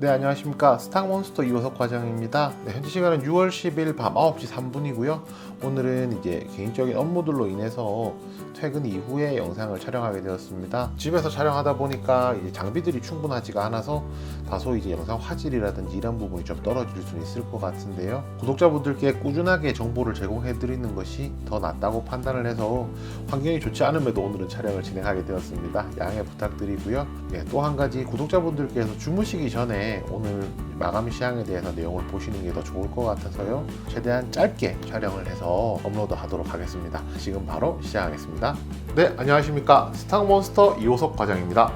네, 안녕하십니까. 스탁몬스터 이호석 과장입니다. 네, 현재 시간은 6월 10일 밤 9시 3분이고요. 오늘은 이제 개인적인 업무들로 인해서 퇴근 이후에 영상을 촬영하게 되었습니다. 집에서 촬영하다 보니까 이제 장비들이 충분하지가 않아서 다소 이제 영상 화질이라든지 이런 부분이 좀 떨어질 수 있을 것 같은데요. 구독자분들께 꾸준하게 정보를 제공해 드리는 것이 더 낫다고 판단을 해서 환경이 좋지 않음에도 오늘은 촬영을 진행하게 되었습니다. 양해 부탁드리고요. 네, 또 한 가지 구독자분들께서 주무시기 전에 오늘 마감 시향에 대해서 내용을 보시는 게 더 좋을 것 같아서요. 최대한 짧게 촬영을 해서 업로드 하도록 하겠습니다. 지금 바로 시작하겠습니다. 네, 안녕하십니까. 스탁몬스터 이호석 과장입니다.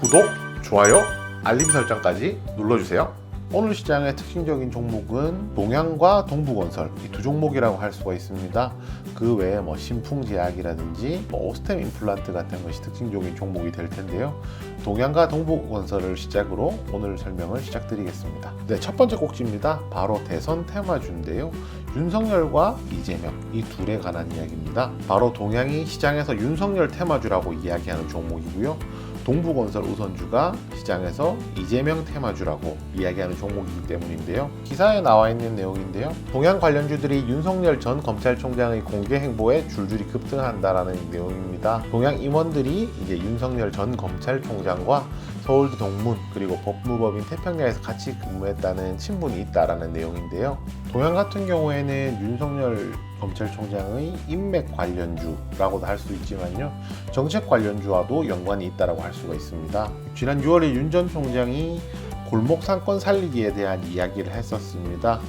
구독, 좋아요, 알림 설정까지 눌러주세요. 오늘 시장의 특징적인 종목은 동양과 동부건설 이 두 종목이라고 할 수가 있습니다. 그 외에 신풍제약이라든지 오스템 임플란트 같은 것이 특징적인 종목이 될 텐데요. 동양과 동부건설을 시작으로 오늘 설명을 시작드리겠습니다. 네, 첫 번째 꼭지입니다. 바로 대선 테마주인데요. 윤석열과 이재명 이 둘에 관한 이야기입니다. 바로 동양이 시장에서 윤석열 테마주라고 이야기하는 종목이고요. 동부건설 우선주가 시장에서 이재명 테마주라고 이야기하는 종목이기 때문인데요. 기사에 나와 있는 내용인데요. 동양 관련주들이 윤석열 전 검찰총장의 공개 행보에 줄줄이 급등한다라는 내용입니다. 동양 임원들이 이제 윤석열 전 검찰총장과 서울대 동문 그리고 법무법인 태평양에서 같이 근무했다는 친분이 있다라는 내용인데요. 동양 같은 경우에는 윤석열 검찰총장의 인맥 관련주라고도 할 수 있지만요, 정책 관련주와도 연관이 있다라고 할 수가 있습니다. 지난 6월에 윤 전 총장이 골목 상권 살리기에 대한 이야기를 했었습니다.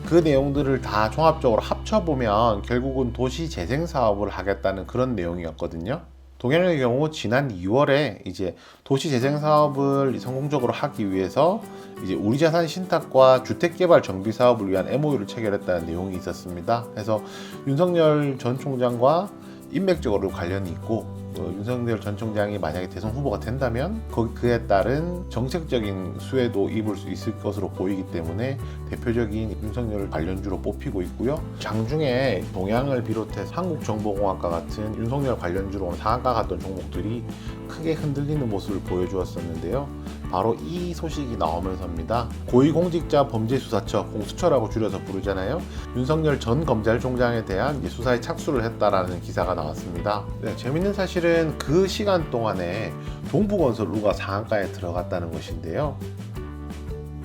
그 내용들을 다 종합적으로 합쳐보면 결국은 도시 재생 사업을 하겠다는 그런 내용이었거든요. 동양의 경우 지난 2월에 이제 도시 재생 사업을 성공적으로 하기 위해서 이제 우리자산 신탁과 주택개발 정비 사업을 위한 MOU를 체결했다는 내용이 있었습니다. 그래서 윤석열 전 총장과 인맥적으로 관련이 있고 윤석열 전 총장이 만약에 대선 후보가 된다면 그에 따른 정책적인 수혜도 입을 수 있을 것으로 보이기 때문에 대표적인 윤석열 관련주로 뽑히고 있고요. 장중에 동양을 비롯해서 한국정보공학과 같은 윤석열 관련주로 상한가 갔던 종목들이 크게 흔들리는 모습을 보여주었었는데요. 바로 이 소식이 나오면서입니다. 고위공직자 범죄수사처, 공수처라고 줄여서 부르잖아요. 윤석열 전 검찰총장에 대한 수사에 착수를 했다라는 기사가 나왔습니다. 네, 재밌는 사실은 그 시간 동안에 동부건설우가 상한가에 들어갔다는 것인데요.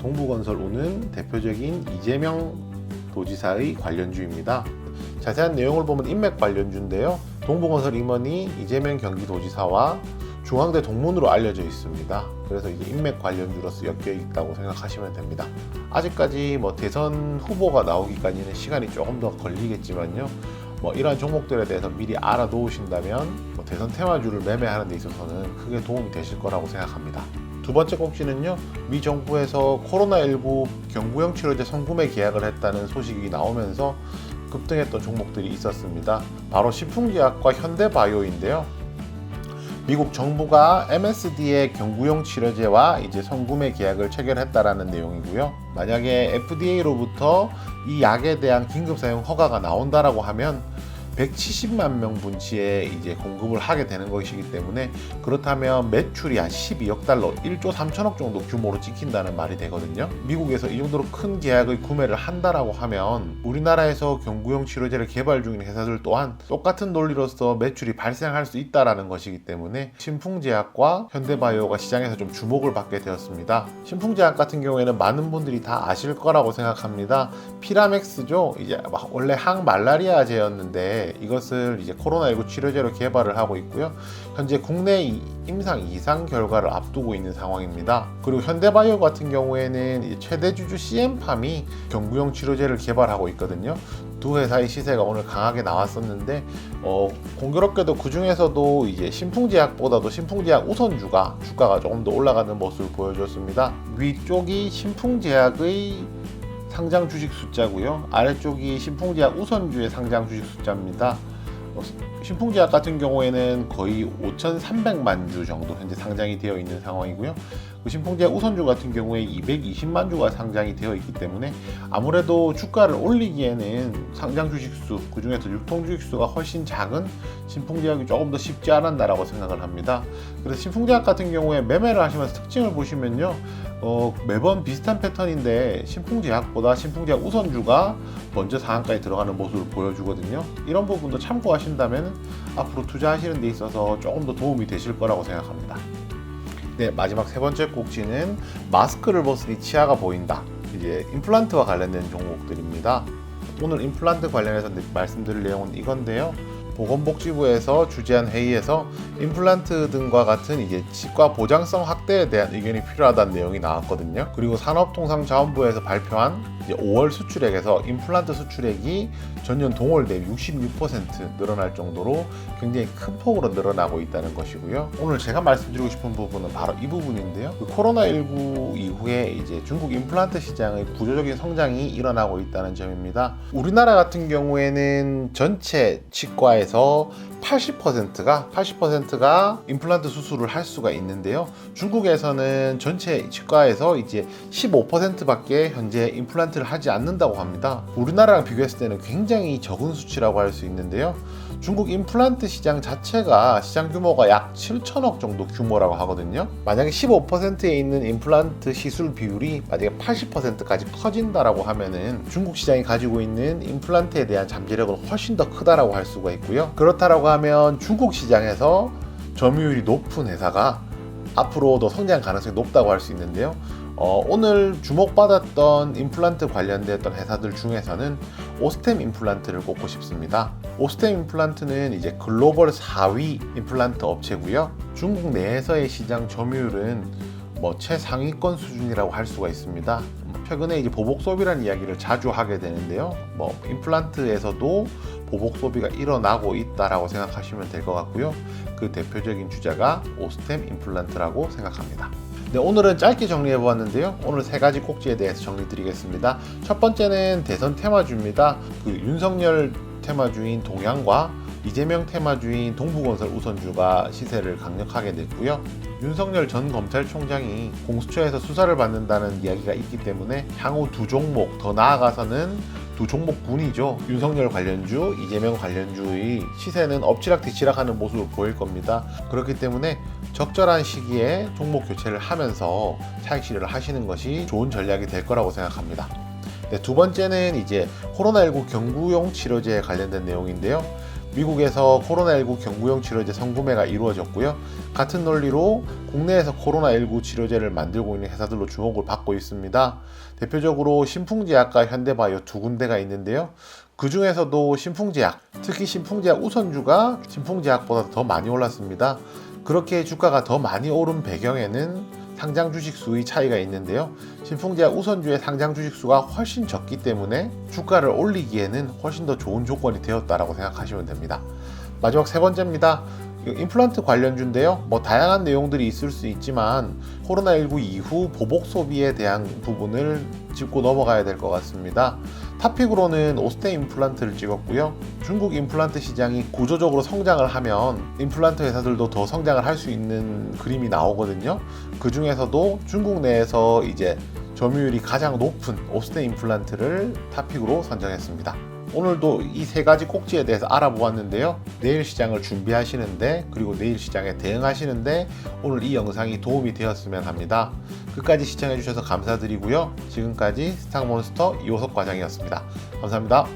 동부건설우는 대표적인 이재명 도지사의 관련주입니다. 자세한 내용을 보면 인맥 관련주인데요. 동부건설 임원이 이재명 경기도지사와 중앙대 동문으로 알려져 있습니다. 그래서 이제 인맥 관련주로서 엮여 있다고 생각하시면 됩니다. 아직까지 대선 후보가 나오기까지는 시간이 조금 더 걸리겠지만요. 이러한 종목들에 대해서 미리 알아놓으신다면 대선 테마주를 매매하는 데 있어서는 크게 도움이 되실 거라고 생각합니다. 두 번째 꼭지는요. 미 정부에서 코로나19 경구용 치료제 선구매 계약을 했다는 소식이 나오면서 급등했던 종목들이 있었습니다. 바로 신풍제약과 현대바이오인데요. 미국 정부가 MSD의 경구용 치료제와 이제 선구매 계약을 체결했다라는 내용이고요. 만약에 FDA로부터 이 약에 대한 긴급 사용 허가가 나온다라고 하면 170만 명 분치에 이제 공급을 하게 되는 것이기 때문에 그렇다면 매출이 한 12억 달러, 1조 3천억 정도 규모로 찍힌다는 말이 되거든요. 미국에서 이 정도로 큰 계약의 구매를 한다라고 하면 우리나라에서 경구용 치료제를 개발 중인 회사들 또한 똑같은 논리로서 매출이 발생할 수 있다라는 것이기 때문에 신풍제약과 현대바이오가 시장에서 좀 주목을 받게 되었습니다. 신풍제약 같은 경우에는 많은 분들이 다 아실 거라고 생각합니다. 피라맥스죠. 이제 원래 항말라리아제였는데 이것을 이제 코로나19 치료제로 개발을 하고 있고요. 현재 국내 임상 2상 결과를 앞두고 있는 상황입니다. 그리고 현대바이오 같은 경우에는 이제 최대 주주 CM팜이 경구용 치료제를 개발하고 있거든요. 두 회사의 시세가 오늘 강하게 나왔었는데 공교롭게도 그 중에서도 이제 신풍제약보다도 신풍제약 우선주가 주가가 조금 더 올라가는 모습을 보여줬습니다. 위쪽이 신풍제약의 상장 주식 숫자고요. 아래쪽이 신풍제약 우선주의 상장 주식 숫자입니다. 신풍제약 같은 경우에는 거의 5,300만 주 정도 현재 상장이 되어 있는 상황이고요. 신풍제약 우선주 같은 경우에 220만 주가 상장이 되어 있기 때문에 아무래도 주가를 올리기에는 상장 주식수, 그 중에서 유통 주식수가 훨씬 작은 신풍제약이 조금 더 쉽지 않았나라고 생각을 합니다. 그래서 신풍제약 같은 경우에 매매를 하시면서 특징을 보시면요, 매번 비슷한 패턴인데 신풍제약보다 신풍제약 우선주가 먼저 상한가에 들어가는 모습을 보여주거든요. 이런 부분도 참고하신다면 앞으로 투자하시는 데 있어서 조금 더 도움이 되실 거라고 생각합니다. 네, 마지막 세 번째 꼭지는 마스크를 벗으니 치아가 보인다. 이제 임플란트와 관련된 종목들입니다. 오늘 임플란트 관련해서 말씀드릴 내용은 이건데요. 보건복지부에서 주재한 회의에서 임플란트 등과 같은 이제 치과 보장성 확대에 대한 의견이 필요하다는 내용이 나왔거든요. 그리고 산업통상자원부에서 발표한 이제 5월 수출액에서 임플란트 수출액이 전년 동월 대비 66% 늘어날 정도로 굉장히 큰 폭으로 늘어나고 있다는 것이고요. 오늘 제가 말씀드리고 싶은 부분은 바로 이 부분인데요. 코로나19 이후에 이제 중국 임플란트 시장의 구조적인 성장이 일어나고 있다는 점입니다. 우리나라 같은 경우에는 전체 치과에서 80%가 임플란트 수술을 할 수가 있는데요. 중국에서는 전체 치과에서 이제 15%밖에 현재 임플란트를 하지 않는다고 합니다. 우리나라랑 비교했을 때는 굉장히 적은 수치라고 할 수 있는데요. 중국 임플란트 시장 자체가 시장 규모가 약 7천억 정도 규모라고 하거든요. 만약에 15%에 있는 임플란트 시술 비율이 만약에 80%까지 커진다라고 하면은 중국 시장이 가지고 있는 임플란트에 대한 잠재력은 훨씬 더 크다라고 할 수가 있고요. 그렇다라고 하면 중국 시장에서 점유율이 높은 회사가 앞으로도 성장 가능성이 높다고 할 수 있는데요. 오늘 주목받았던 임플란트 관련됐던 회사들 중에서는 오스템 임플란트를 꼽고 싶습니다. 오스템 임플란트는 이제 글로벌 4위 임플란트 업체고요. 중국 내에서의 시장 점유율은 최상위권 수준이라고 할 수가 있습니다. 최근에 이제 보복 소비라는 이야기를 자주 하게 되는데요. 임플란트에서도 보복 소비가 일어나고 있다라고 생각하시면 될 것 같고요. 그 대표적인 주자가 오스템 임플란트라고 생각합니다. 네, 오늘은 짧게 정리해 보았는데요. 오늘 세 가지 꼭지에 대해서 정리 드리겠습니다. 첫 번째는 대선 테마주입니다. 윤석열 테마주인 동양과 이재명 테마주인 동부건설 우선주가 시세를 강력하게 냈고요. 윤석열 전 검찰총장이 공수처에서 수사를 받는다는 이야기가 있기 때문에 향후 두 종목, 더 나아가서는 두 종목군이죠. 윤석열 관련주, 이재명 관련주의 시세는 엎치락뒤치락하는 모습을 보일 겁니다. 그렇기 때문에 적절한 시기에 종목 교체를 하면서 차익 실현을 하시는 것이 좋은 전략이 될 거라고 생각합니다. 네, 두 번째는 이제 코로나19 경구용 치료제에 관련된 내용인데요. 미국에서 코로나19 경구용 치료제 선구매가 이루어졌고요. 같은 논리로 국내에서 코로나19 치료제를 만들고 있는 회사들로 주목을 받고 있습니다. 대표적으로 신풍제약과 현대바이오 두 군데가 있는데요. 그 중에서도 신풍제약, 특히 신풍제약 우선주가 신풍제약보다 더 많이 올랐습니다. 그렇게 주가가 더 많이 오른 배경에는 상장 주식수의 차이가 있는데요. 신풍제약 우선주의 상장 주식수가 훨씬 적기 때문에 주가를 올리기에는 훨씬 더 좋은 조건이 되었다라고 생각하시면 됩니다. 마지막 세 번째입니다. 임플란트 관련주인데요. 다양한 내용들이 있을 수 있지만 코로나19 이후 보복 소비에 대한 부분을 짚고 넘어가야 될 것 같습니다. 탑픽으로는 오스템 임플란트를 찍었고요. 중국 임플란트 시장이 구조적으로 성장을 하면 임플란트 회사들도 더 성장을 할 수 있는 그림이 나오거든요. 그 중에서도 중국 내에서 이제 점유율이 가장 높은 오스템 임플란트를 탑픽으로 선정했습니다. 오늘도 이 세 가지 꼭지에 대해서 알아보았는데요. 내일 시장을 준비하시는데 그리고 내일 시장에 대응하시는데 오늘 이 영상이 도움이 되었으면 합니다. 끝까지 시청해 주셔서 감사드리고요. 지금까지 스탁몬스터 이호섭 과장이었습니다. 감사합니다.